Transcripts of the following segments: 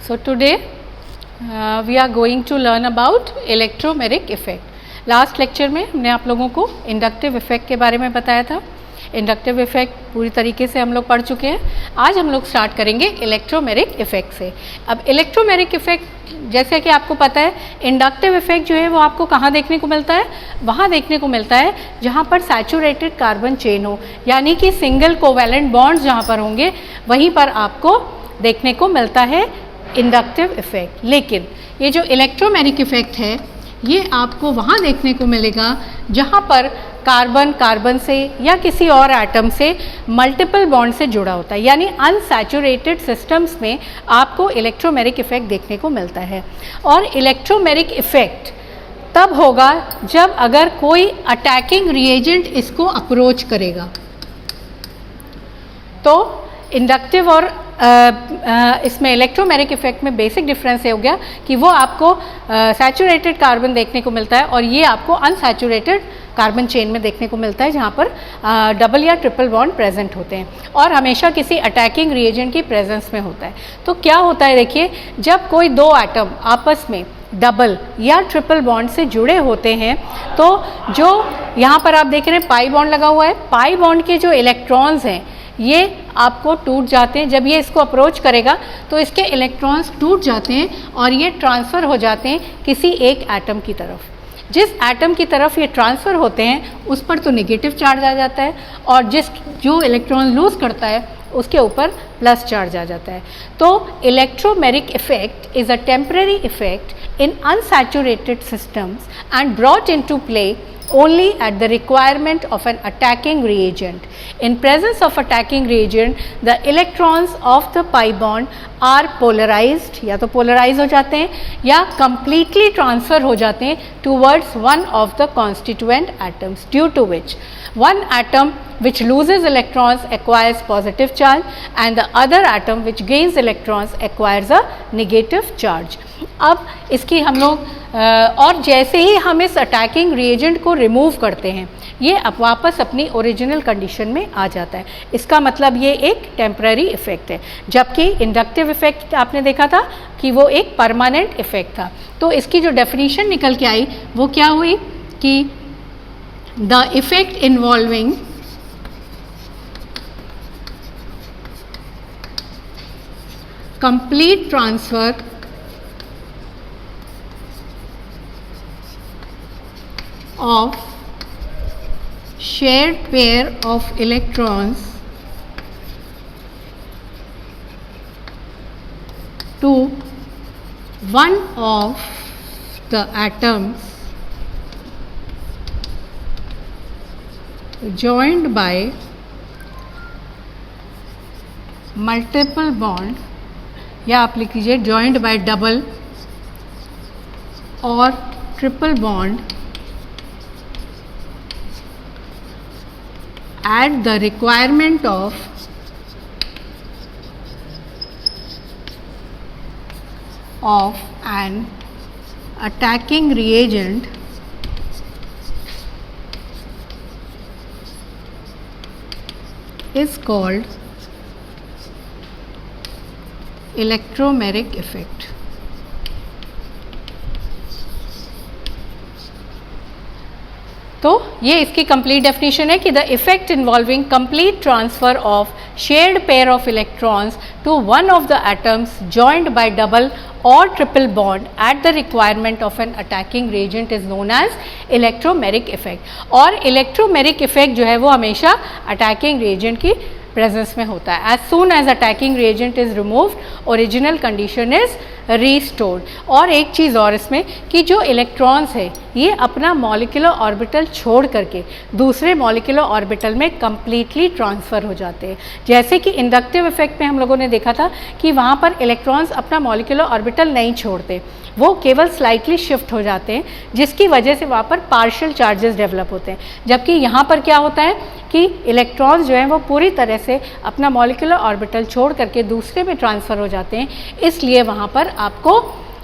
So today we are going to learn about electromeric effect. Last lecture में हमने आप लोगों को इंडक्टिव इफेक्ट के बारे में बताया था. इंडक्टिव इफेक्ट पूरी तरीके से हम लोग पढ़ चुके हैं. आज हम लोग स्टार्ट करेंगे इलेक्ट्रोमेरिक इफेक्ट से. अब इलेक्ट्रोमेरिक इफेक्ट जैसे कि आपको पता है, इंडक्टिव इफेक्ट जो है वो आपको कहाँ देखने को मिलता है? वहाँ देखने को मिलता है जहाँ पर सैचुरेटेड कार्बन चेन हो, यानी कि सिंगल कोवैलेंट बॉन्ड्स जहाँ पर होंगे वहीं पर आपको देखने को मिलता है इंडक्टिव इफेक्ट. लेकिन ये जो इलेक्ट्रोमेरिक इफेक्ट है ये आपको वहाँ देखने को मिलेगा जहाँ पर कार्बन कार्बन से या किसी और एटम से मल्टीपल बॉन्ड से जुड़ा होता है, यानी अनसैचुरेटेड सिस्टम्स में आपको इलेक्ट्रोमेरिक इफेक्ट देखने को मिलता है. और इलेक्ट्रोमेरिक इफेक्ट तब होगा जब अगर कोई अटैकिंग रिएजेंट इसको अप्रोच करेगा. तो इंडक्टिव और इसमें इलेक्ट्रोमेरिक इफेक्ट में बेसिक डिफरेंस ये हो गया कि वो आपको सैचुरेटेड कार्बन देखने को मिलता है और ये आपको अनसैचुरेटेड कार्बन चेन में देखने को मिलता है जहाँ पर डबल या ट्रिपल बॉन्ड प्रेजेंट होते हैं और हमेशा किसी अटैकिंग रिएजेंट की प्रेजेंस में होता है. तो क्या होता है देखिए, जब कोई दो एटम आपस में डबल या ट्रिपल बॉन्ड से जुड़े होते हैं तो जो यहाँ पर आप देख रहे हैं पाई बॉन्ड लगा हुआ है, पाई बॉन्ड के जो इलेक्ट्रॉन्स हैं ये आपको टूट जाते हैं. जब ये इसको अप्रोच करेगा तो इसके इलेक्ट्रॉन्स टूट जाते हैं और ये ट्रांसफ़र हो जाते हैं किसी एक एटम की तरफ. जिस एटम की तरफ ये ट्रांसफ़र होते हैं उस पर तो नेगेटिव चार्ज आ जाता है और जो इलेक्ट्रॉन लूज़ करता है उसके ऊपर प्लस चार्ज आ जाता है. तो electromeric effect is a temporary effect in unsaturated systems and brought into play only at the requirement of an attacking reagent. In presence of attacking reagent, the electrons of the pi bond are polarized, या तो polarize हो जाते हैं या completely transfer हो जाते हैं towards one of the constituent atoms, due to which one atom which loses electrons acquires positive charge and the other atom which gains electrons acquires a negative charge. अब इसकी हम लोग और जैसे ही हम इस अटैकिंग रिएजेंट को रिमूव करते हैं ये अब वापस अपनी ओरिजिनल कंडीशन में आ जाता है. इसका मतलब ये एक टेम्पररी इफेक्ट है, जबकि इंडक्टिव इफेक्ट आपने देखा था कि वो एक परमानेंट इफेक्ट था. तो इसकी जो डेफिनेशन निकल के आई वो क्या हुई कि the effect involving complete transfer of shared pair of electrons to one of the atoms joined by multiple bond, या आप लिख लीजिए joined by double और triple bond at the requirement of an attacking reagent is called electromeric effect. तो ये इसकी complete definition है कि the effect involving complete transfer of shared pair of electrons to one of the atoms joined by double और triple bond at the requirement of an attacking reagent is known as electromeric effect. और electromeric effect जो है वो हमेशा attacking reagent की presence में होता है. As soon as attacking reagent is removed original condition is restored. और एक चीज़ और इसमें कि जो इलेक्ट्रॉन्स है ये अपना मॉलिक्यूलर ऑर्बिटल छोड़ करके दूसरे मॉलिक्यूलर ऑर्बिटल में कम्प्लीटली ट्रांसफ़र हो जाते हैं. जैसे कि इंडक्टिव इफेक्ट में हम लोगों ने देखा था कि वहाँ पर इलेक्ट्रॉन्स अपना मॉलिक्यूलर ऑर्बिटल नहीं छोड़ते, वो केवल स्लाइटली शिफ्ट हो जाते हैं जिसकी वजह से वहाँ पर पार्शियल चार्जेस डेवलप होते हैं. जबकि यहाँ पर क्या होता है कि इलेक्ट्रॉन्स जो हैं वो पूरी तरह से अपना मॉलिक्यूलर ऑर्बिटल छोड़ करके दूसरे में ट्रांसफ़र हो जाते हैं. इसलिए वहाँ पर आपको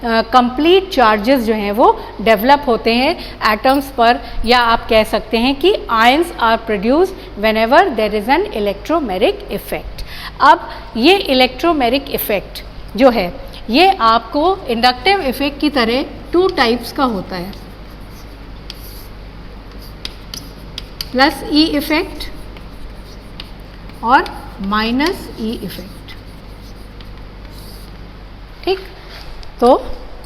कंप्लीट चार्जेस जो हैं वो डेवलप होते हैं एटम्स पर, या आप कह सकते हैं कि ions are produced whenever there is an electromeric effect. अब ये इलेक्ट्रोमेरिक इफेक्ट जो है ये आपको इंडक्टिव इफेक्ट की तरह 2 टाइप्स का होता है, प्लस ई इफेक्ट और माइनस ई इफेक्ट। ठीक, तो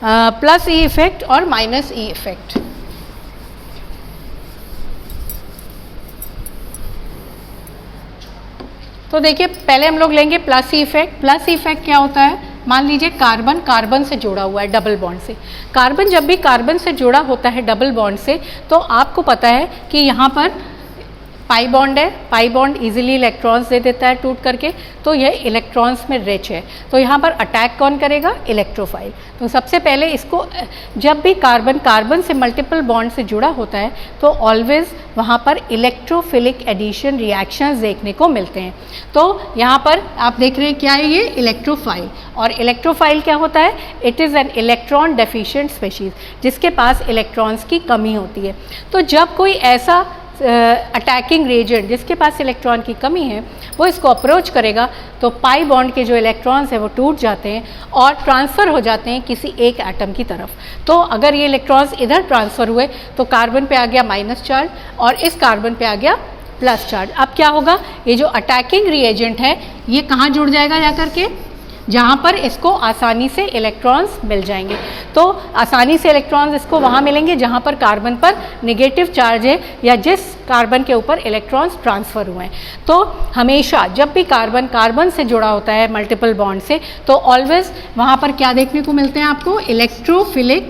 प्लस ई इफेक्ट और माइनस ई इफेक्ट। तो देखिए पहले हम लोग लेंगे plus E effect. Plus E effect क्या होता है, मान लीजिए कार्बन कार्बन से जुड़ा हुआ है डबल बॉन्ड से। कार्बन जब भी कार्बन से जुड़ा होता है डबल बॉन्ड से, तो आपको पता है कि यहाँ पर पाई बॉन्ड है, pi bond easily electrons they देता है टूट करके, तो यह इलेक्ट्रॉन्स में रिच है। तो यहाँ पर अटैक कौन करेगा, इलेक्ट्रोफाइल। तो सबसे पहले इसको, जब भी कार्बन कार्बन से मल्टीपल बॉन्ड से जुड़ा होता है तो ऑलवेज वहाँ पर इलेक्ट्रोफिलिक एडिशन रिएक्शंस देखने को मिलते हैं। तो यहाँ पर आप देख रहे हैं क्या है, ये इलेक्ट्रोफाइल। और इलेक्ट्रोफाइल क्या होता है, it is an electron deficient species, जिसके पास इलेक्ट्रॉन्स की कमी होती है। तो जब कोई ऐसा अटैकिंग रिएजेंट जिसके पास इलेक्ट्रॉन की कमी है वो इसको अप्रोच करेगा, तो पाई बॉन्ड के जो इलेक्ट्रॉन्स हैं वो टूट जाते हैं और ट्रांसफ़र हो जाते हैं किसी एक एटम की तरफ। तो अगर ये इलेक्ट्रॉन्स इधर ट्रांसफ़र हुए तो कार्बन पे आ गया माइनस चार्ज और इस कार्बन पे आ गया प्लस चार्ज। अब क्या होगा, ये जो अटैकिंग रिएजेंट है ये कहाँ जुड़ जाएगा, जाकर के जहाँ पर इसको आसानी से इलेक्ट्रॉन्स मिल जाएंगे। तो आसानी से इलेक्ट्रॉन्स इसको वहाँ मिलेंगे जहाँ पर कार्बन पर नेगेटिव चार्ज है या जिस कार्बन के ऊपर इलेक्ट्रॉन्स ट्रांसफ़र हुए हैं। तो हमेशा जब भी कार्बन कार्बन से जुड़ा होता है मल्टीपल बॉन्ड से, तो ऑलवेज वहाँ पर क्या देखने को मिलते हैं आपको, इलेक्ट्रोफिलिक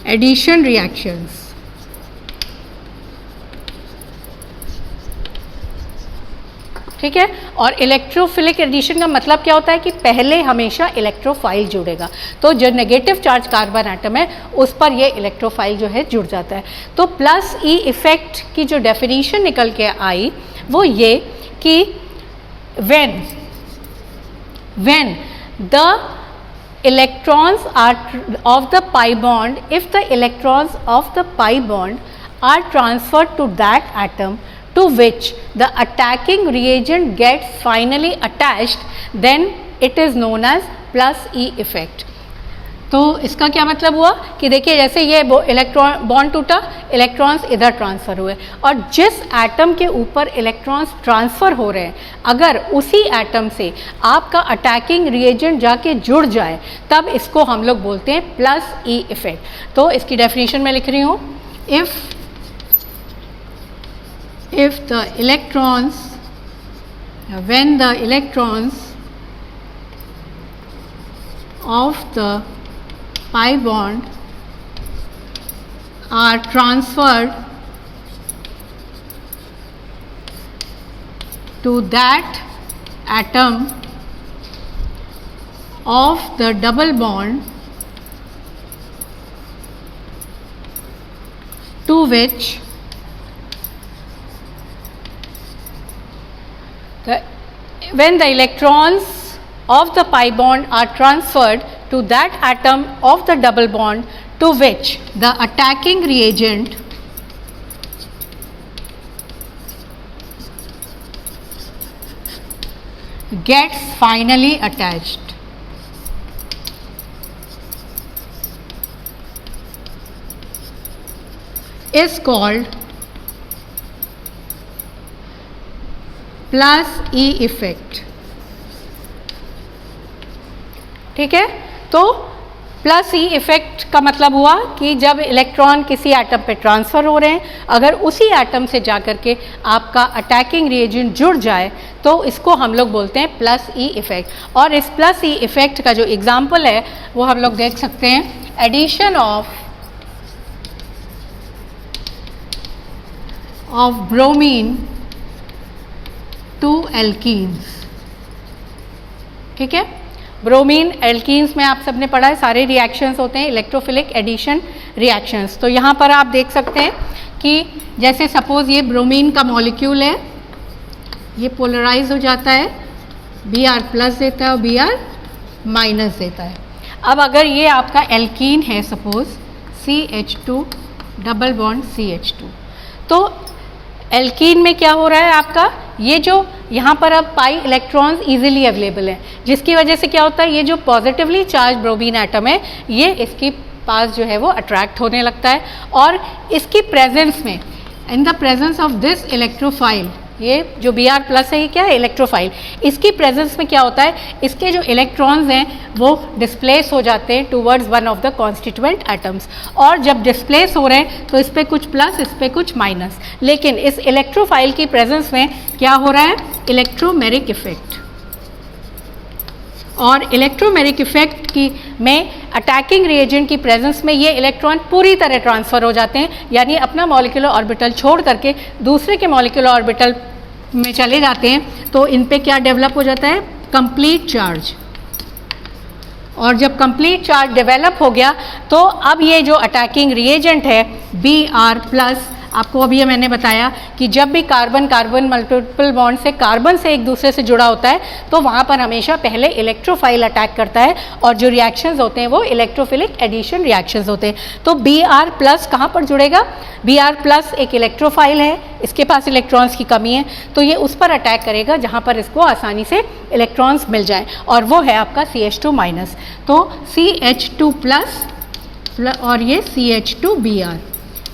एडिशन रिएक्शंस। ठीक है, और इलेक्ट्रोफिलिक एडिशन का मतलब क्या होता है कि पहले हमेशा इलेक्ट्रोफाइल जुड़ेगा। तो जो नेगेटिव चार्ज कार्बन एटम है उस पर ये इलेक्ट्रोफाइल जो है जुड़ जाता है। तो प्लस ई इफेक्ट की जो डेफिनेशन निकल के आई वो ये कि when the electrons are of the pi bond, if the electrons of the pi bond are transferred to that atom to which the attacking reagent gets finally attached, then it is known as plus E effect. तो इसका क्या मतलब हुआ कि देखिए जैसे ये electron bond टूटा, इलेक्ट्रॉन्स इधर ट्रांसफ़र हुए और जिस एटम के ऊपर इलेक्ट्रॉन्स ट्रांसफ़र हो रहे हैं अगर उसी एटम से आपका अटैकिंग रिएजेंट जाके जुड़ जाए तब इसको हम लोग बोलते हैं प्लस ई इफेक्ट। तो इसकी डेफिनेशन मैं लिख रही हूँ, if the electrons, when the electrons of the pi bond are transferred to that atom of the double bond to which when the electrons of the pi bond are transferred to that atom of the double bond to which the attacking reagent gets finally attached, is called plus E effect. ठीक है, तो plus E effect का मतलब हुआ कि जब electron किसी atom पे ट्रांसफ़र हो रहे हैं अगर उसी एटम से जाकर के आपका अटैकिंग रिएजेंट जुड़ जाए तो इसको हम लोग बोलते हैं प्लस ई इफेक्ट। और इस प्लस ई इफेक्ट का जो एग्जाम्पल है वो हम लोग देख सकते हैं, addition of bromine to alkenes. ठीक है, ब्रोमीन एल्कीन्स में आप सबने पढ़ा है सारे रिएक्शंस होते हैं इलेक्ट्रोफिलिक एडिशन रिएक्शंस। तो यहाँ पर आप देख सकते हैं कि जैसे सपोज ये ब्रोमीन का मॉलिक्यूल है, ये पोलराइज हो जाता है, Br प्लस देता है और Br माइनस देता है। अब अगर ये आपका एल्कीन है suppose CH2 double bond CH2, तो एल्कीन में क्या हो रहा है आपका, ये जो यहाँ पर अब पाई इलेक्ट्रॉन्स इजीली अवेलेबल हैं, जिसकी वजह से क्या होता है, ये जो पॉजिटिवली चार्ज ब्रोमीन एटम है ये इसके पास जो है वो अट्रैक्ट होने लगता है, और इसकी प्रेजेंस में, in the presence of this electrophile, ये जो Br+ है ये क्या है, इलेक्ट्रोफाइल, इसकी प्रेजेंस में क्या होता है, इसके जो इलेक्ट्रॉन्स हैं वो डिस्प्लेस हो जाते हैं towards one of the constituent atoms, और जब डिस्प्लेस हो रहे हैं तो इस पर कुछ प्लस इस पर कुछ माइनस, लेकिन इस इलेक्ट्रोफाइल की प्रेजेंस में क्या हो रहा है, इलेक्ट्रोमेरिक इफेक्ट, और इलेक्ट्रोमेरिक इफेक्ट की में अटैकिंग रिएजेंट की प्रेजेंस में ये इलेक्ट्रॉन पूरी तरह ट्रांसफ़र हो जाते हैं, यानी अपना मॉलिक्यूलर ऑर्बिटल छोड़ करके दूसरे के मॉलिक्यूलर ऑर्बिटल में चले जाते हैं, तो इन पे क्या डेवलप हो जाता है, कंप्लीट चार्ज, और जब कंप्लीट चार्ज डेवलप हो गया तो अब ये जो अटैकिंग रिएजेंट है Br+, आपको अभी मैंने बताया कि जब भी कार्बन कार्बन मल्टीपल बॉन्ड से कार्बन से एक दूसरे से जुड़ा होता है तो वहाँ पर हमेशा पहले इलेक्ट्रोफाइल अटैक करता है, और जो रिएक्शंस होते हैं वो इलेक्ट्रोफिलिक एडिशन रिएक्शंस होते हैं। तो Br+ कहाँ पर जुड़ेगा, Br+ एक इलेक्ट्रोफाइल है, इसके पास इलेक्ट्रॉन्स की कमी है, तो ये उस पर अटैक करेगा जहाँ पर इसको आसानी से इलेक्ट्रॉन्स मिल जाए, और वो है आपका CH2-, तो CH2+ और ये CH2Br,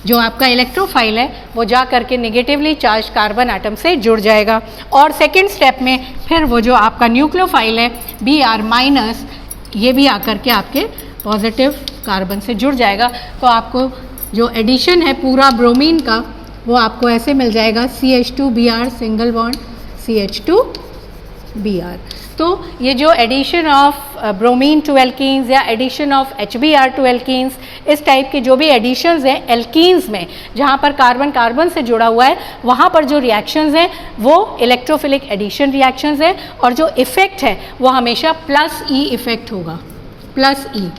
जो आपका इलेक्ट्रोफाइल है वो जा करके नेगेटिवली चार्ज कार्बन एटम से जुड़ जाएगा, और सेकेंड स्टेप में फिर वो जो आपका न्यूक्लियोफाइल है Br-, ये भी आकर के आपके पॉजिटिव कार्बन से जुड़ जाएगा, तो आपको जो एडिशन है पूरा ब्रोमीन का वो आपको ऐसे मिल जाएगा, CH2Br सिंगल बॉन्ड CH2Br। तो ये जो addition of bromine to alkenes या addition of HBr to alkenes, इस टाइप के जो भी एडिशंस हैं एल्कीन्स में जहाँ पर कार्बन कार्बन से जुड़ा हुआ है, वहाँ पर जो रिएक्शंस हैं वो इलेक्ट्रोफिलिक एडिशन रिएक्शंस हैं, और जो इफ़ेक्ट है वो हमेशा +E इफ़ेक्ट होगा, +E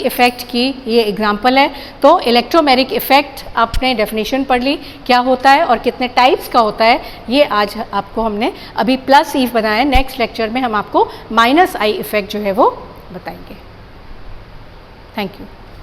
इफ़ेक्ट की ये एग्जाम्पल है। तो इलेक्ट्रोमेरिक इफ़ेक्ट आपने डेफिनेशन पढ़ ली क्या होता है और कितने टाइप्स का होता है, ये आज आपको हमने अभी +E बनाया। नेक्स्ट लेक्चर में हम आपको -I इफ़ेक्ट जो है वो बताएंगे। Thank you.